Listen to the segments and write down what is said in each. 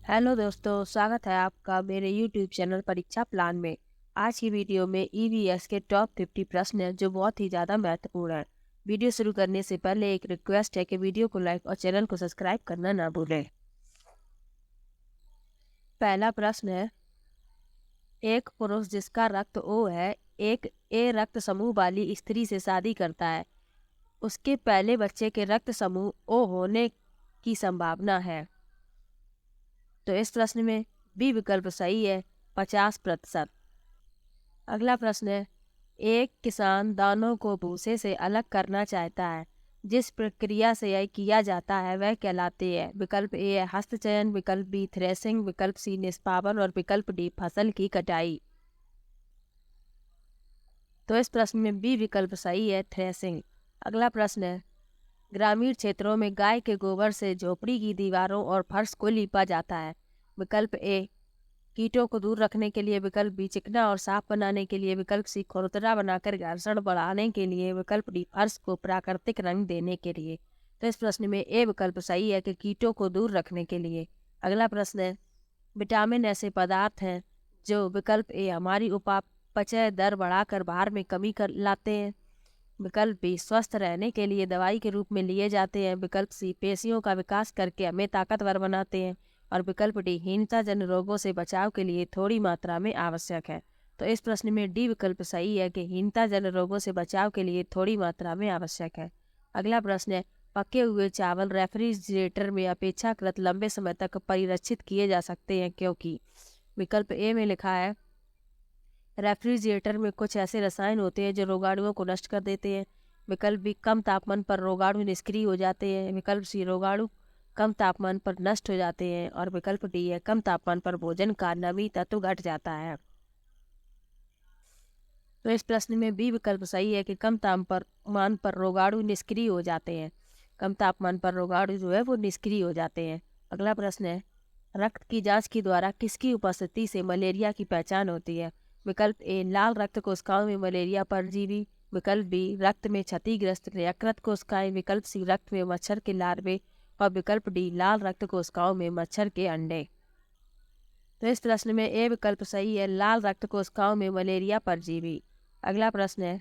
Hello दोस्तों, स्वागत है आपका मेरे YouTube चैनल परीक्षा प्लान में। आज की वीडियो में EVS के टॉप 50 प्रश्न हैं जो बहुत ही ज़्यादा महत्वपूर्ण हैं। वीडियो शुरू करने से पहले एक रिक्वेस्ट है कि वीडियो को लाइक और चैनल को सब्सक्राइब करना ना भूलें। पहला प्रश्न है, एक पुरुष जिसका रक्त O है, एक A रक्त समूह वाली स्त्री से शादी करता है। उसके पहले बच्चे के रक्त समूह O होने की संभावना है। तो इस प्रश्न में बी विकल्प सही है, 50%। अगला प्रश्न है, एक किसान दानों को भूसे से अलग करना चाहता है। जिस प्रक्रिया से यह किया जाता है वह कहलाती है। विकल्प ए है हस्तचयन, विकल्प बी थ्रेसिंग, विकल्प सी निष्पावन और विकल्प डी फसल की कटाई। तो इस प्रश्न में बी विकल्प सही है, थ्रेसिंग। अगला प्रश्न है, ग्रामीण क्षेत्रों में गाय के गोबर से झोपड़ी की दीवारों और फर्श को लीपा जाता है। विकल्प ए कीटों को दूर रखने के लिए, विकल्प बी चिकना और साफ बनाने के लिए, विकल्प सी खुरदरा बनाकर घर्षण बढ़ाने के लिए, विकल्प डी फर्श को प्राकृतिक रंग देने के लिए। तो इस प्रश्न में ए विकल्प सही है कि कीटों को दूर रखने के लिए। अगला प्रश्न है, विटामिन ऐसे पदार्थ हैं जो, विकल्प ए हमारी उपापचय दर बढ़ाकर भार में कमी कर लाते हैं, विकल्प बी स्वस्थ रहने के लिए दवाई के रूप में लिए जाते हैं, विकल्प सी पेशियों का विकास करके हमें ताकतवर बनाते हैं, और विकल्प डी हीनताजन्य रोगों से बचाव के लिए थोड़ी मात्रा में आवश्यक है। तो इस प्रश्न में डी विकल्प सही है कि हीनताजन्य रोगों से बचाव के लिए थोड़ी मात्रा में आवश्यक है। अगला प्रश्न है, पके हुए चावल रेफ्रिजरेटर में अपेक्षाकृत लंबे समय तक परिरक्षित किए जा सकते हैं क्योंकि। विकल्प ए में लिखा है, रेफ्रिजरेटर में कुछ ऐसे रसायन होते हैं जो रोगाणुओं को नष्ट कर देते हैं। विकल्प बी कम तापमान पर रोगाणु निष्क्रिय हो जाते हैं। विकल्प सी रोगाणु कम तापमान पर नष्ट हो जाते हैं, और विकल्प डी है कम तापमान पर भोजन का नमी तत्व घट जाता है। तो इस प्रश्न में बी विकल्प सही है कि कम तापमान पर रोगाणु निष्क्रिय हो जाते हैं। कम तापमान पर रोगाणु जो है वो निष्क्रिय हो जाते हैं। अगला प्रश्न है, रक्त की जांच के द्वारा किसकी उपस्थिति से मलेरिया की पहचान होती है। विकल्प ए लाल रक्त कोशिकाओं में मलेरिया परजीवी, विकल्प बी रक्त में क्षतिग्रस्त यकृत कोशिकाएं, विकल्प सी रक्त में मच्छर के लार्वे, और विकल्प डी लाल रक्त कोशिकाओं में मच्छर के अंडे। तो इस प्रश्न में ए विकल्प सही है, लाल रक्त कोशिकाओं में मलेरिया परजीवी। अगला प्रश्न है,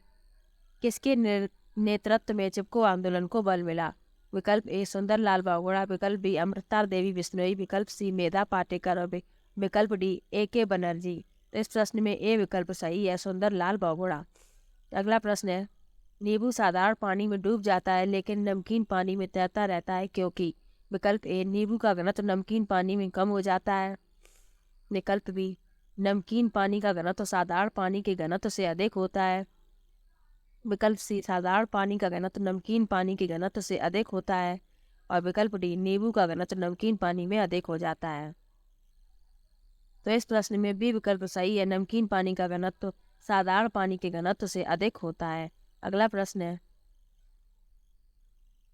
किसके नेतृत्व में चिपको आंदोलन को बल मिला। विकल्प ए सुंदरलाल बहुगुणा, विकल्प बी अमृता देवी बिश्नोई, विकल्प सी मेधा पाटेकर और विकल्प डी AK बनर्जी। तो इस प्रश्न में ए विकल्प सही है, सुंदरलाल बहुगुणा। अगला प्रश्न है, नींबू साधारण पानी में डूब जाता है लेकिन नमकीन पानी में तैरता रहता है क्योंकि। विकल्प ए नींबू का घनत्व नमकीन पानी में कम हो जाता है, विकल्प बी नमकीन पानी का घनत्व साधारण पानी के घनत्व से अधिक होता है, विकल्प सी साधारण पानी का घनत्व नमकीन पानी के घनत्व से अधिक होता है, और विकल्प डी नींबू का घनत्व नमकीन पानी में अधिक हो जाता है। तो इस प्रश्न में बी विकल्प सही है, नमकीन पानी का घनत्व साधारण पानी के घनत्व से अधिक होता है। अगला प्रश्न है,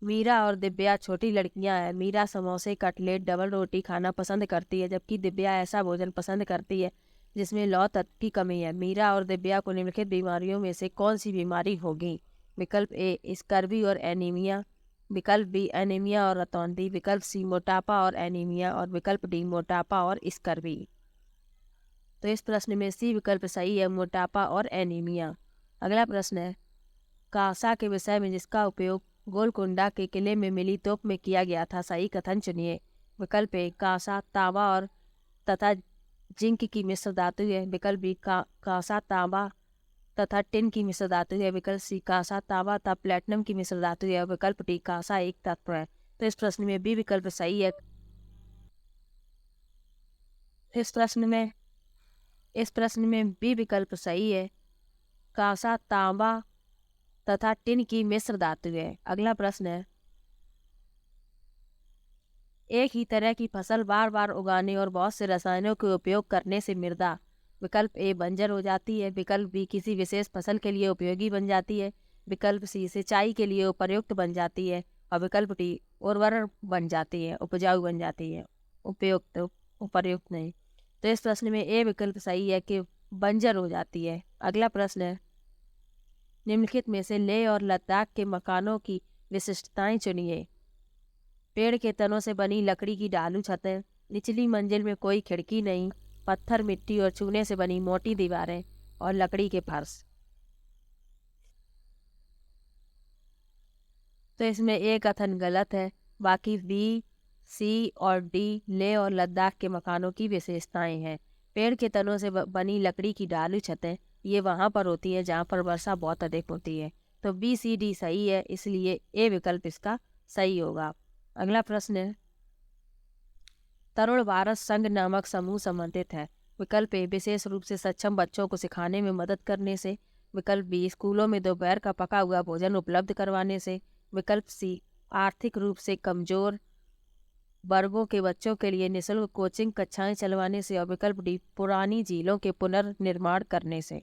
मीरा और दिव्या छोटी लड़कियां हैं। मीरा समोसे, कटलेट, डबल रोटी खाना पसंद करती है जबकि दिव्या ऐसा भोजन पसंद करती है जिसमें लौह तत्व की कमी है। मीरा और दिव्या को निम्नलिखित बीमारियों में से कौन सी बीमारी होगी। विकल्प ए स्कर्वी और एनीमिया, विकल्प बी एनीमिया और रतौंधी, विकल्प सी मोटापा और एनीमिया, और विकल्प डी मोटापा और स्कर्वी। तो इस प्रश्न में सी विकल्प सही है, मोटापा और एनीमिया। अगला प्रश्न है, कांसा के विषय में जिसका उपयोग गोलकुंडा के किले में मिली तोप में किया गया था, सही कथन चुनिए। विकल्प ए कांसा, तांबा और तथा जिंक की मिश्र धातु है, विकल्प बी कांसा, तांबा तथा टिन की मिश्र धातु है, विकल्प सी कांसा, तांबा तथा प्लेटिनम की मिश्र धातु है, और विकल्प डी कांसा एक तत्व है। तो इस प्रश्न में बी विकल्प सही है। इस प्रश्न में बी विकल्प सही है, कांसा, तांबा तथा टिन की मिश्र धातु है। अगला प्रश्न है, एक ही तरह की फसल बार बार उगाने और बहुत से रसायनों के उपयोग करने से मृदा। विकल्प ए बंजर हो जाती है, विकल्प बी किसी विशेष फसल के लिए उपयोगी बन जाती है, विकल्प सी सिंचाई के लिए उपयुक्त बन जाती है, और विकल्प डी उर्वर बन जाती है, उपजाऊ बन जाती है, उपयुक्त उपर्युक्त नहीं। तो इस प्रश्न में ए विकल्प सही है कि बंजर हो जाती है। अगला प्रश्न है, निम्नलिखित में से लेह और लद्दाख के मकानों की विशिष्टताएं चुनिए। पेड़ के तनों से बनी लकड़ी की ढालू छतें, निचली मंजिल में कोई खिड़की नहीं, पत्थर, मिट्टी और चूने से बनी मोटी दीवारें और लकड़ी के फर्श। तो इसमें ए कथन गलत है। बाकी बी, सी और डी लेह और लद्दाख के मकानों की विशेषताएं हैं। पेड़ के तनों से बनी लकड़ी की ढालू छतें ये वहां पर होती है जहां पर वर्षा बहुत अधिक होती है। तो बी, सी, डी सही है, इसलिए ए विकल्प इसका सही होगा। अगला प्रश्न है, तरुण भारत संघ नामक समूह संबंधित है। विकल्प ए, विशेष रूप से सक्षम बच्चों को सिखाने में मदद करने से। विकल्प बी, स्कूलों में दोपहर का पका हुआ भोजन उपलब्ध करवाने से। विकल्प सी, आर्थिक रूप से कमजोर वर्गों के बच्चों के लिए निःशुल्क कोचिंग कक्षाएं चलवाने से। और विकल्प डी, पुरानी झीलों के पुनर्निर्माण करने से।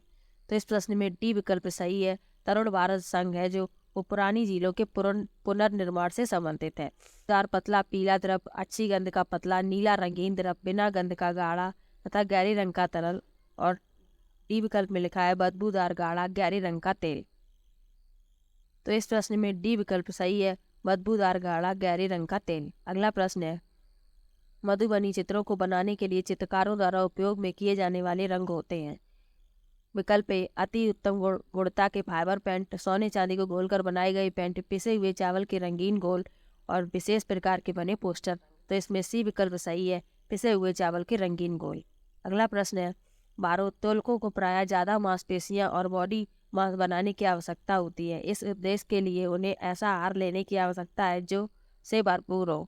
तो इस प्रश्न में डी विकल्प सही है। तरुण भारत संघ है जो वो पुरानी झीलों के पुनर्निर्माण से संबंधित है। दार पतला पीला द्रव, अच्छी गंध का पतला नीला रंगीन द्रव, बिना गंध का गाढ़ा तथा गहरे रंग का तरल। और डी विकल्प में लिखा है बदबूदार गाढ़ा गहरे रंग का तेल। तो इस प्रश्न में डी विकल्प सही है, बदबूदार गाढ़ा गहरे रंग का तेल। अगला प्रश्न है, मधुबनी चित्रों को बनाने के लिए चित्रकारों द्वारा उपयोग में किए जाने वाले रंग होते हैं। विकल्प ए, अति उत्तम गुणवत्ता के फाइबर पेंट, सोने चांदी को घोलकर बनाए गए पेंट, पिसे हुए चावल के रंगीन घोल और विशेष प्रकार के बने पोस्टर। तो इसमें सी विकल्प सही है, पिसे हुए चावल के रंगीन घोल। अगला प्रश्न है, भारोत्तोलकों को प्रायः ज्यादा मांसपेशियां और बॉडी मांस बनाने की आवश्यकता होती है। इस उद्देश्य के लिए उन्हें ऐसा आहार लेने की आवश्यकता है जो से भरपूर हो।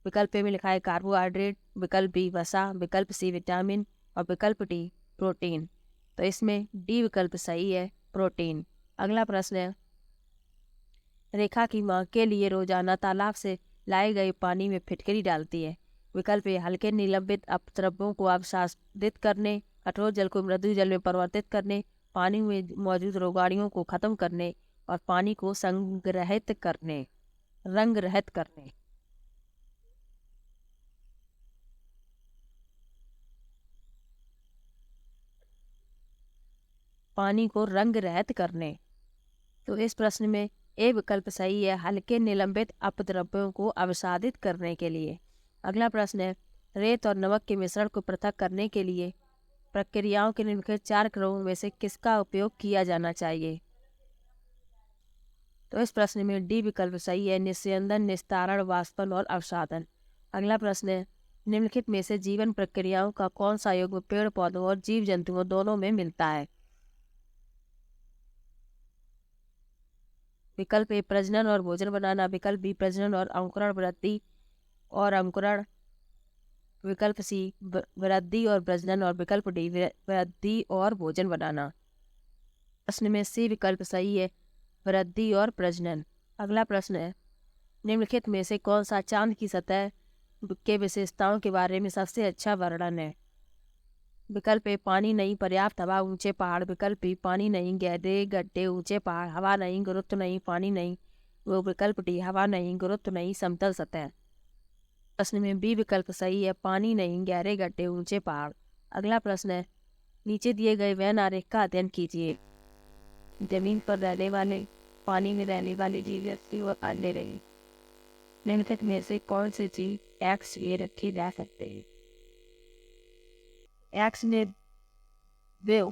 विकल्प ए में लिखा है कार्बोहाइड्रेट, विकल्प बी वसा, विकल्प सी विटामिन और विकल्प डी प्रोटीन। तो इसमें डी विकल्प सही है, प्रोटीन। अगला प्रश्न है, रेखा की मां के लिए रोजाना तालाब से लाए गए पानी में फिटकरी डालती है। विकल्प ए, हल्के निलंबित अपद्रव्यों को अपसादित करने, कठोर जल को मृदु जल में परिवर्तित करने, पानी में मौजूद रोगाणुओं को खत्म करने और पानी को संग्रहित करने, रंग रहित करने। पानी को रंग रहित करने। तो इस प्रश्न में ए विकल्प सही है, हल्के निलंबित अपद्रव्यों को अवसादित करने के लिए। अगला प्रश्न है, रेत और नमक के मिश्रण को पृथक करने के लिए प्रक्रियाओं के निम्नलिखित 4 क्रमों में से किसका उपयोग किया जाना चाहिए। तो इस प्रश्न में डी विकल्प सही है, निस्यंदन, निस्तारण, वाष्पन और अवसादन। अगला प्रश्न है, निम्नलिखित में से जीवन प्रक्रियाओं का कौन सा युग्म पेड़ पौधों और जीव जंतुओं दोनों में मिलता है। विकल्प ए, प्रजनन और भोजन बनाना, विकल्प बी, प्रजनन और अंकुरण, वृद्धि और अंकुरण, विकल्प सी, वृद्धि और प्रजनन और विकल्प डी, वृद्धि और भोजन बनाना। प्रश्न में सी विकल्प सही है, वृद्धि और प्रजनन। अगला प्रश्न है, निम्नलिखित में से कौन सा चांद की सतह के विशेषताओं के बारे में सबसे अच्छा वर्णन है। विकल्प ए, पानी नहीं, पर्याप्त हवा, ऊंचे पहाड़, विकल्प बी, पानी नहीं, गहरे गड्ढे, ऊंचे पहाड़, हवा नहीं, गुरुत्व नहीं, पानी नहीं, वो विकल्प डी, हवा नहीं, गुरुत्व नहीं, समतल सतह। प्रश्न में बी विकल्प सही है, पानी नहीं, गहरे गड्ढे, ऊंचे पहाड़। अगला प्रश्न है, नीचे दिए गए वेन आरेख का अध्ययन कीजिए। जमीन पर रहने वाले, पानी में रहने वाले जीव और अंडे रहे, निम्नलिखित में से कौन से जीव एक्स में रखे जा सकते हैं। एक्स में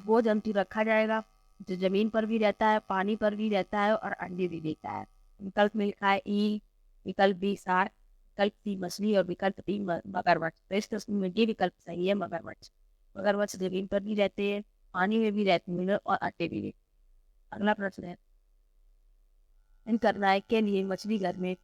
वो जंतु रखा जाएगा जो जमीन पर भी रहता है, पानी पर भी रहता है और अंडे भी देता है। विकल्प में लिखा है ई, विकल्प बी शार्क, विकल्प सी मछली और विकल्प डी मगरमच्छ। तो इस प्रश्न में डी विकल्प सही है, मगरमच्छ। मगरमच्छ जमीन पर भी रहते हैं, पानी में भी रहते हैं और अंडे भी देते। अगला प्रश्न है, इन करनाइक के लिए मछली घर में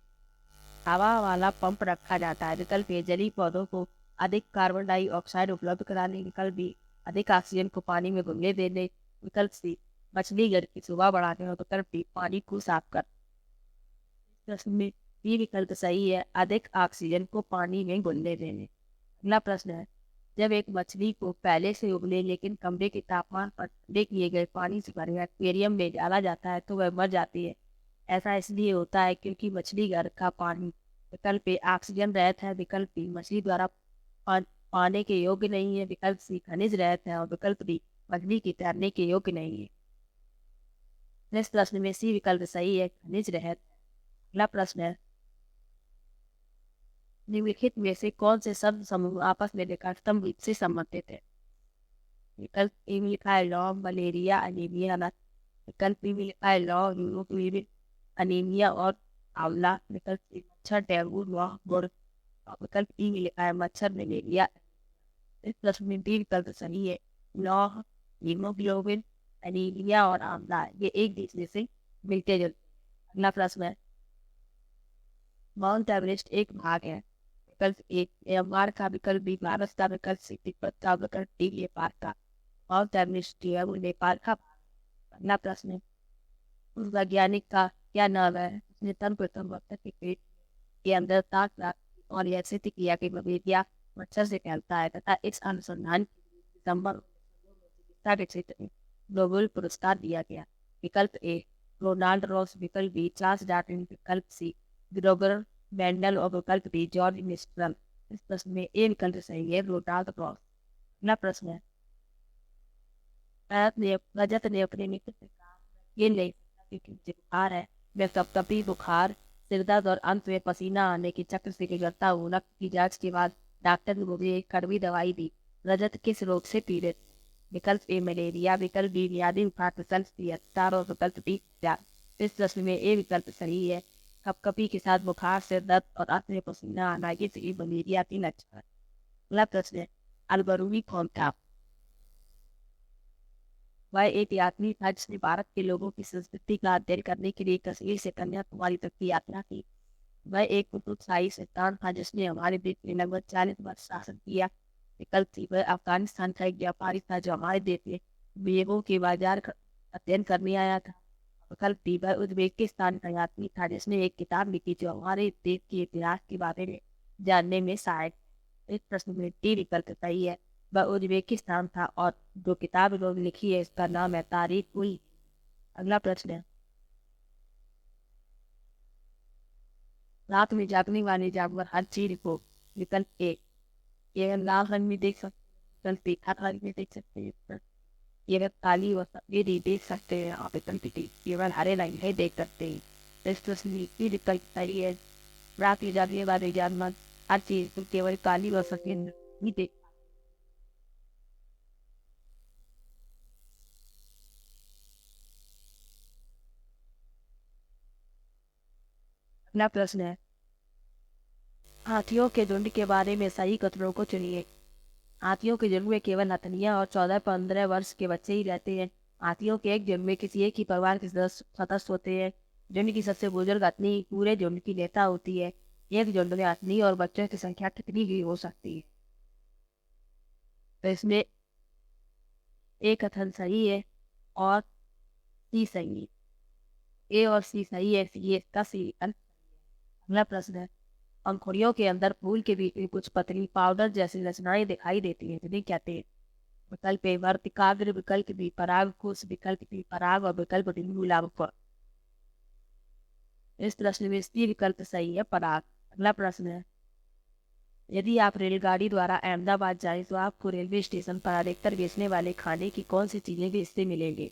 हवा वाला पंप रखा जाता है। विकल्प ए, जलीय पौधों को अधिक कार्बन डाइऑक्साइड उपलब्ध कराने, विकल्प बी, अधिक ऑक्सीजन को पानी में घुलने देने, विकल्प सी, मछली घर की शोभा बढ़ाने और विकल्प डी, पानी को साफ कर। प्रश्न में बी विकल्प सही है, अधिक ऑक्सीजन को पानी में घुलने देने। अगला प्रश्न है, जब एक मछली को पहले से उबले लेकिन कमरे के तापमान पर ठंडे किए गए पानी से भरे एक्वेरियम में डाला जाता है तो वह मर जाती है। ऐसा इसलिए होता है क्योंकि मछली घर का पानी विकल्प ए, ऑक्सीजन रहित है, विकल्प बी, मछली द्वारा पाने के योग्य नहीं है, विकल्प सी, खनिज रहित है और विकल्प डी, मछली की तैरने के योग्य नहीं है। इस प्रश्न में सी विकल्प सही है, खनिज रहित। अगला प्रश्न है, निम्नलिखित में से कौन से शब्द समूह आपस में निकटतम रूप से संबंधित है? विकल्प ए में लिखा है लौ, मलेरिया, अनीमिया, नट। विकल्प बी में लिखा है लौ, हीमोग्लोबिन, अनीमिया और आंवला। विकल्प सी मच्छर, डेंगू, नौ, गुड़। और विकल्प ई में लिखा है मच्छर, मलेरिया। इस प्रश्न में बी विकल्प सही है। लौ, हीमोग्लोबिन, एनीमिया और आंवला ये एक दूसरे से मिलते जुलते हैं। अगला प्रश्न है, माउंट एवरेस्ट एक भाग है? विकल्प ए म्यांमार का, विकल्प बी भारत का, विकल्प सी तिब्बत का, विकल्प डी नेपाल का। माउंट एवरेस्ट जो है वो नेपाल का भाग है। अगला प्रश्न है, उस वैज्ञानिक का क्या नाम है उसने सर्वप्रथम मच्छर के पेट के अंदर ताक रखी और यह सिद्ध किया कि मलेरिया मच्छर से फैलता है, तथा इस अनुसंधान के लिए दिसंबर 1992 में चिकित्सा के क्षेत्र में नोबेल पुरस्कार दिया गया? विकल्प ए रोनाल्ड रॉस, विकल्प बी चार्ल्स डार्विन, विकल्प सी ग्रेगर मेंडल और विकल्प डी जॉर्ज मिस्ट्रल। इस प्रश्न में ए विकल्प सही है, रोनाल्ड रॉस। अगला प्रश्न है, रजत ने अपने मित्र से कहा, ये नहीं सकता क्योंकि मुझे बुखार है। मैं कभी बुखार, सिर दर्द और अंत में पसीना आने के चक्र से गुजरता हूँ। रक्त की जांच के बाद डॉक्टर ने मुझे एक कड़वी दवाई दी। रजत किस रोग से पीड़ित? विकल्प ए मलेरिया, विकल्प बी मियादी बुखार, विकल्प सी रक्तचाप और विकल्प डी जांच। इस प्रश्न में ए विकल्प सही है, कपकपी के साथ बुखार, सिर दर्द और अंत में पसीना आना ये सही मलेरिया की लक्षण है। अगला प्रश्न है, अलबरूनी कौन था? वह एक यात्री था जिसने भारत के लोगों की संस्कृति का अध्ययन करने के लिए कश्मीर से कन्याकुमारी तक की यात्रा की। वह एक उत्साही शैतान था जिसने हमारे देश में लगभग 40 वर्ष शासन किया। विकल्प सी, वह अफगानिस्तान का एक व्यापारी था जो हमारे देश में बेगों के बाजार का अध्ययन करने आया था। विकल्प डी, वह उज्बेकिस्तान का यात्री था जिसने एक किताब लिखी जो हमारे देश के इतिहास के बारे में जानने में सहायक है। इस प्रश्न में डी विकल्प सही है, वह उज्बेकिस्तान था और जो किताब उन्होंने लिखी है इसका नाम है तारीख हुई। अगला प्रश्न है, रात में जागने वाले जानवर हर चीज को विकल्प ए ये लाल रंग में देख सकते हैं, विकल्प बी हर रंग में देख सकते हैं, ये काली और सफेद ही देख सकते हैं, और विकल्प डी केवल हरे रंग में देख सकते हैं। इस प्रश्न में बी विकल्प सही है, रात में जागने वाले जानवर हर चीज को केवल काली और सफेद ही देख। अगला प्रश्न है, हाथियों के झुंड के बारे में सही कथनों को चुनिए। हाथियों के झुंड में केवल हथनियां और 14-15 वर्ष के बच्चे ही रहते हैं। हाथियों के एक झुंड में किसी एक ही परिवार के सदस्य होते हैं। झुंड की सबसे बुजुर्ग हथनी पूरे झुंड की नेता होती है। एक झुंड में हथनी और बच्चों की संख्या कितनी भी हो सकती है? तो इसमें एक कथन सही है और सी सही है। ए और सी सही है, ये इसका सी विकल्प। अगला प्रश्न है, पंखुड़ियों के अंदर फूल के बीच में कुछ पतली पाउडर जैसी रचनाएं दिखाई देती हैं, जिन्हें कहते हैं? विकल्प ए वर्तिकाग्र, विकल्प बी परागकोश, विकल्प सी पराग और विकल्प डी मूलांकुर। इस प्रश्न में सी विकल्प सही है, पराग। अगला प्रश्न है, यदि आप रेलगाड़ी द्वारा अहमदाबाद जाएं तो आपको रेलवे स्टेशन पर अधिकतर बेचने वाले खाने की कौन सी चीजें बेचते मिलेंगे?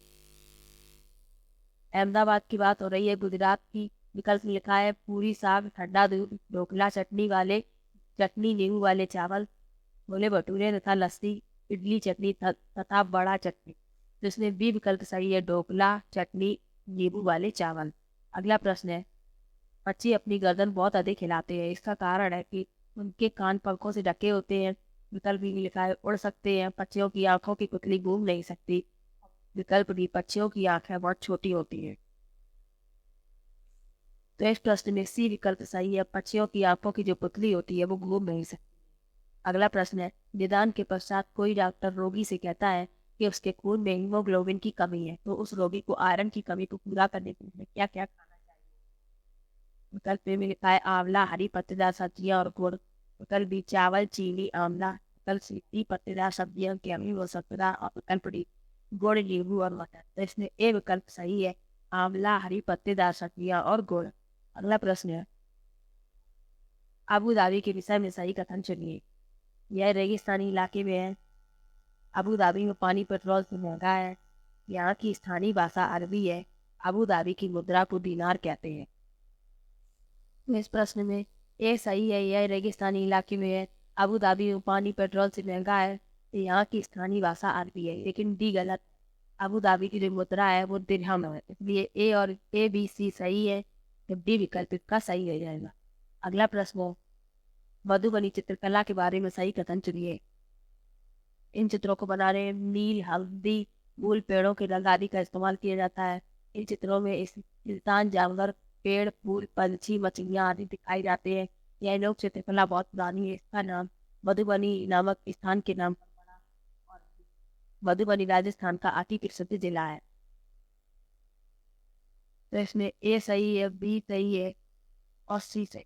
अहमदाबाद की बात हो रही है, गुजरात की। विकल्प में लिखा है पूरी, साग, ठंडा दूध, ढोकला, चटनी नींबू वाले चावल, छोले भटूरे तथा लस्सी, इडली चटनी तथा बड़ा चटनी। जिसमें बी विकल्प सही है, ढोकला, चटनी, नींबू वाले चावल। अगला प्रश्न है, पक्षी अपनी गर्दन बहुत अधिक हिलाते हैं, इसका कारण है कि उनके कान पंखों से ढके होते हैं। विकल्प बी में लिखा है उड़ सकते हैं, पक्षियों की आंखों की पुतली घूम नहीं सकती। विकल्प डी पक्षियों की आंखें बहुत छोटी होती हैं। तो इस प्रश्न में सी विकल्प सही है, पक्षियों की आंखों की जो पुतली होती है वो घूम नहीं सकती। अगला प्रश्न है, निदान के पश्चात कोई डॉक्टर रोगी से कहता है कि उसके खून में हीमोग्लोबिन की कमी है, तो उस रोगी को आयरन की कमी को पूरा करने के लिए क्या क्या खाना चाहिए? विकल्प ए में लिखा है आंवला, हरी पत्तेदार सब्जियां और गुड़। विकल्प बी चावल, चीनी, आंवला। विकल्प सी पत्तेदार सब्जियां, कैमरी और सतरा। और विकल्प डी गुड़, नींबू और मटर। तो इसमें ए विकल्प सही है, आंवला, हरी पत्तेदार सब्जियां और गुड़। अगला प्रश्न है, अबू धाबी के विषय में सही कथन चुनिए। यह रेगिस्तानी इलाके में है। अबू धाबी में पानी पेट्रोल से महंगा है। यहाँ की स्थानीय भाषा अरबी है। अबू धाबी की मुद्रा को दीनार कहते हैं। तो इस प्रश्न में ये सही है, यह रेगिस्तानी इलाके में है। अबू धाबी में पानी पेट्रोल से महंगा है, तो यहाँ की स्थानीय भाषा अरबी है। लेकिन डी गलत। अबू धाबी की जो मुद्रा है वो दिरहम है, इसलिए ए और ए बी सी सही है, जब डी विकल्प इसका सही हो जाएगा। अगला प्रश्न है, मधुबनी चित्रकला के बारे में सही कथन चुनिए। इन चित्रों को बनाने में नील, हल्दी, फूल, पेड़ों के रंग आदि का इस्तेमाल किया जाता है। इन चित्रों में इंसान, जानवर, पेड़, फूल, पंछी, मछलियां आदि दिखाई जाते हैं। यह लोक चित्रकला बहुत पुरानी है। इसका नाम मधुबनी नामक स्थान के नाम पर पड़ा और मधुबनी राजस्थान का अति प्रसिद्ध जिला है। तो इसमें ए सही है, बी सही है और सी सही।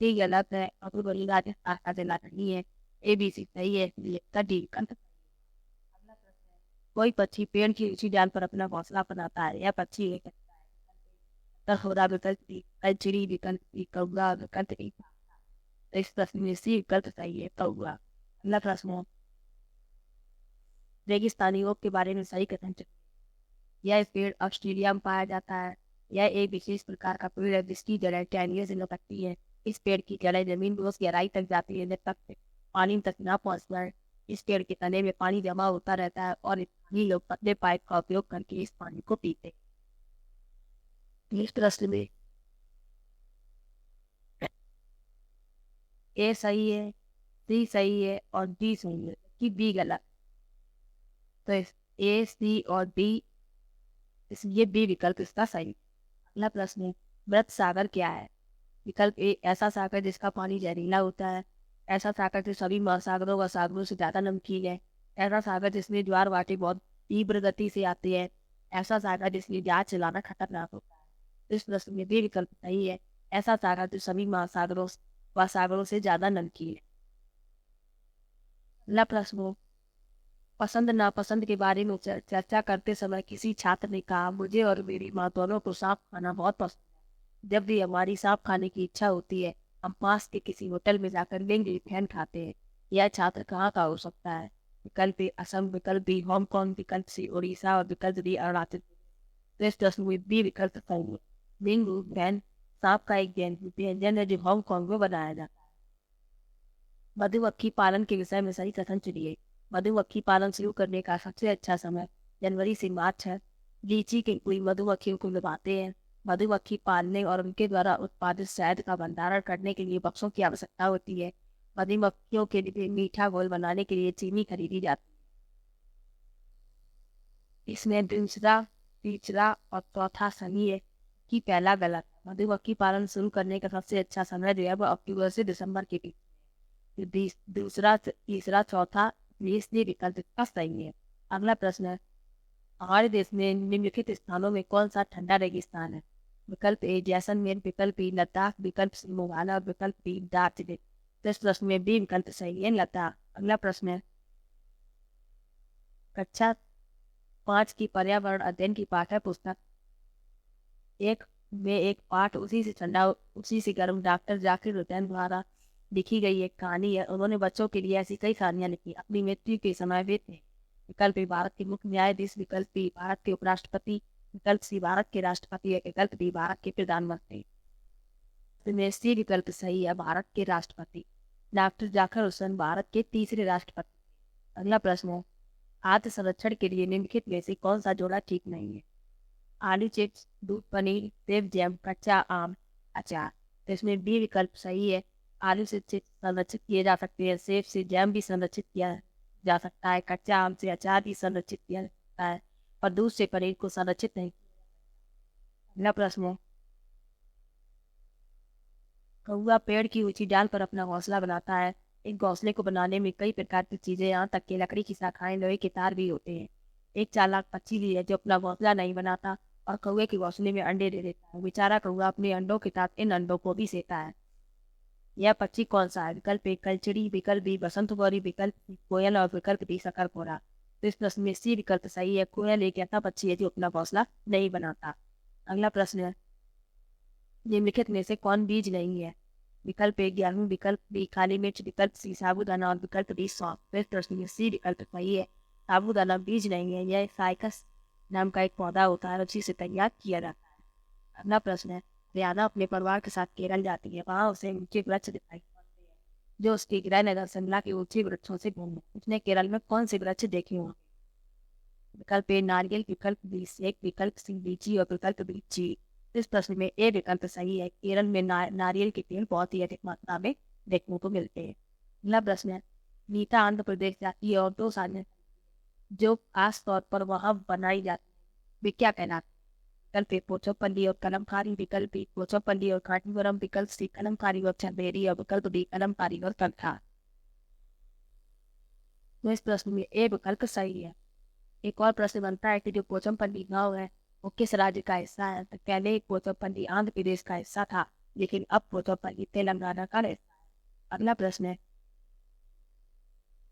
डी गलत है, मधुबनी राजस्थान का जिला नहीं है। ए बी सी सही है, इसलिए इसका डी विकल्प। अगला प्रश्न है, कोई पक्षी पेड़ की ऊंची डाल पर अपना घोंसला बनाता है। यह पक्षी है तखोरा विकल्प बी, कलचिड़ी विकल्प बी, कौवा विकल्प बी। तो इस प्रश्न में सी विकल्प सही है, कौवा। अगला प्रश्न है, रेगिस्तानी ओक के बारे में सही कथन चुनिए। यह पेड़ ऑस्ट्रेलिया में पाया जाता है। यह एक विशेष प्रकार का पेड़ है जिसकी जड़ें टहनियों से लपकती है। इस पेड़ की जड़ें जमीन की उस गहराई तक जाती है जब तक पानी तक न पहुंच पाए। इस पेड़ के तने में पानी जमा होता रहता है और स्थानीय लोग पतले पाइप का उपयोग करके इस पानी को पीते हैं। इस प्रश्न में ए सही है, सी सही है और डी सही है, कि बी गलत। तो ए, सी और डी, इसलिए बी विकल्प इसका सही। अगला प्रश्न है, मृत सागर क्या है। विकल्प ए, ऐसा सागर जिसका पानी जहरीला होता है। ऐसा सागर जो सभी महासागरों व सागरों से ज्यादा नमकीन है। ऐसा सागर जिसमें ज्वार भाटे बहुत तीव्र गति से आती है। ऐसा सागर जिसमें जहाज चलाना खतरनाक होता है। इस प्रश्न में बी विकल्प सही है, ऐसा सागर जो सभी महासागरों व सागरों से ज्यादा नमकीन है। अगला प्रश्न है, पसंद नापसंद के बारे में चर्चा करते समय किसी छात्र ने कहा, मुझे और मेरी माँ दोनों को सांप खाना बहुत पसंद है। जब भी हमारी सांप खाने की इच्छा होती है, हम पास के किसी होटल में जाकर लेंगे फैन खाते हैं। यह छात्र कहाँ का हो सकता है। विकल्प ए असम, विकल्प बी हांगकांग, विकल्प सी उड़ीसा और विकल्प डी अरुणाचल प्रदेश। तो इस प्रश्न में बी विकल्प सही है। डेंगू फैन सांप का एक व्यंजन है जो हांगकांग में बनाया जाता है। मधुमक्खी पालन के विषय में सही कथन चुनिए। मधुमक्खी पालन शुरू करने का सबसे अच्छा समय जनवरी से मार्च है। लीची के कोई मधुमक्खियों को लुभाते हैं। मधुमक्खी पालने और उनके द्वारा उत्पादित शहद का भंडारण करने के लिए बक्सों की आवश्यकता होती है। मधुमक्खियों के लिए मीठा घोल बनाने के लिए चीनी खरीदी जाती है। इसमें दूसरा, तीसरा और चौथा सही है, कि पहला गलत है। मधुमक्खी पालन शुरू करने का सबसे अच्छा समय जो है वो अक्टूबर से दिसंबर के बीच में। दूसरा, तीसरा, चौथा, इसलिए विकल्प का सही है। अगला प्रश्न है, हमारे देश में निम्नलिखित स्थानों में कौन सा ठंडा रेगिस्तान है। विकल्प ए जैसलमेर, विकल्प बी लद्दाख, विकल्प सी मेघालय और विकल्प डी दार्जिलिंग। तो इस प्रश्न में बी विकल्प सही है, लद्दाख। अगला प्रश्न है, कक्षा 5 की पर्यावरण अध्ययन की पाठ्य पुस्तक एक में एक पाठ उसी से ठंडा उसी से गर्म डॉक्टर जाकिर हुसैन द्वारा लिखी गई एक कहानी है। उन्होंने बच्चों के लिए ऐसी कई कहानियां लिखी। अपनी मृत्यु के समय वे थे। विकल्प ए भारत के मुख्य न्यायाधीश, विकल्प बी भारत के उपराष्ट्रपति, विकल्प सी भारत के राष्ट्रपति, विकल्प डी भारत के प्रधानमंत्री। इसमें सी विकल्प सही है, भारत के राष्ट्रपति। डॉक्टर जाकिर हुसैन भारत के तीसरे राष्ट्रपति। अगला प्रश्न है, खाद्य संरक्षण के लिए निम्नलिखित में से कौन सा जोड़ा ठीक नहीं है। आलू चिप्स, दूध, पनीर, सेब जैम, कच्चा आम, अचार। तो इसमें बी विकल्प सही है। आलू से चिप्स संरक्षित किए जा सकते हैं, सेब से जैम भी संरक्षित किया जा सकता है, कच्चा आम से अचार भी संरक्षित किया जा सकता है, और दूध से पनीर को संरक्षित नहीं। अगला प्रश्न है, कौवा पेड़ की ऊंची डाल पर अपना घोंसला बनाता है। एक घोंसले को बनाने में कई प्रकार की चीजें, यहाँ तक कि लकड़ी की शाखाएं, लोहे के तार भी होते हैं। एक चालाक पक्षी भी है जो अपना घोंसला नहीं बनाता और कौवे के घोंसले में अंडे दे देता है। बेचारा कौवा अपने अंडों के साथ इन अंडों को भी सेता है। यह पक्षी कौन सा है। विकल्प ए कलचिड़ी, विकल्प बी बसंत गौरी, विकल्प सी कोयल और विकल्प डी शकरकोरा। तो इस प्रश्न में सी विकल्प सही है। कोयल एक ऐसा पक्षी है जो अपना घोंसला नहीं बनाता। अगला प्रश्न है, निम्नलिखित में से कौन बीज नहीं है। विकल्प ए गेहूं, विकल्प बी काली मिर्च, विकल्प सी साबूदाना और विकल्प डी सौंफ। तो इस प्रश्न में सी विकल्प सही है। साबूदाना बीज नहीं है, यह साइकस नाम का एक पौधा होता है, उसी से तैयार किया जाता है। अगला प्रश्न है, रियाना अपने परिवार के साथ केरल जाती है। वहाँ उसे ऊंचे वृक्ष दिखाई पड़ते हैं जो उसकी गृह नगर शिमला के ऊंचे वृक्षों से घूमे। उसने केरल में कौन से वृक्ष देखे होंगे? विकल्प ए नारियल, विकल्प बी सेब, विकल्प सी लीची और विकल्प डी चीड़। इस प्रश्न में ए विकल्प सही है। केरल में नारियल के पेड़ बहुत ही अधिक मात्रा में देखने को मिलते हैं। अगला प्रश्न है, नीता आंध्र प्रदेश जाती है और 2 साल जो खास तौर पर वहां बनाई जाती है वे क्या कहलाते हैं? विकल्प ए पोचमपल्ली और कलमकारी, विकल्प बी पोचमपल्ली और कांचीपुरम, विकल्प सी कलमकारी और चंदेरी और विकल्प डी कलमकारी और कंधार। तो इस प्रश्न में ए विकल्प सही है। एक और प्रश्न बनता है कि जो पोचमपल्ली गांव है वो किस राज्य का हिस्सा है? तो पहले पोचमपल्ली आंध्र प्रदेश का हिस्सा था, लेकिन अब पोचमपल्ली तेलंगाना का हिस्सा है। अगला प्रश्न है,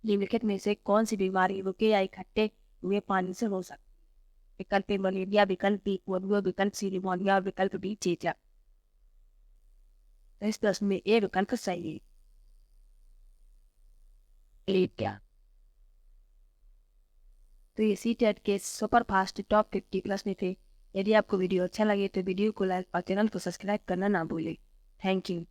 निम्नलिखित में से कौन सी बीमारी रुके या इकट्ठे हुए पानी से हो सकती है? विकल्प ए मलेरिया, विकल्प बी पोलियो, विकल्प सी निमोनिया, विकल्प डी चेचक। तो इस प्रश्न में ए विकल्प सही है। क्या तो ये सीटेट के सुपर फास्ट टॉप 50 प्रश्न थे। यदि आपको वीडियो अच्छा लगे तो वीडियो को लाइक और चैनल को सब्सक्राइब करना ना भूलें। Thank you.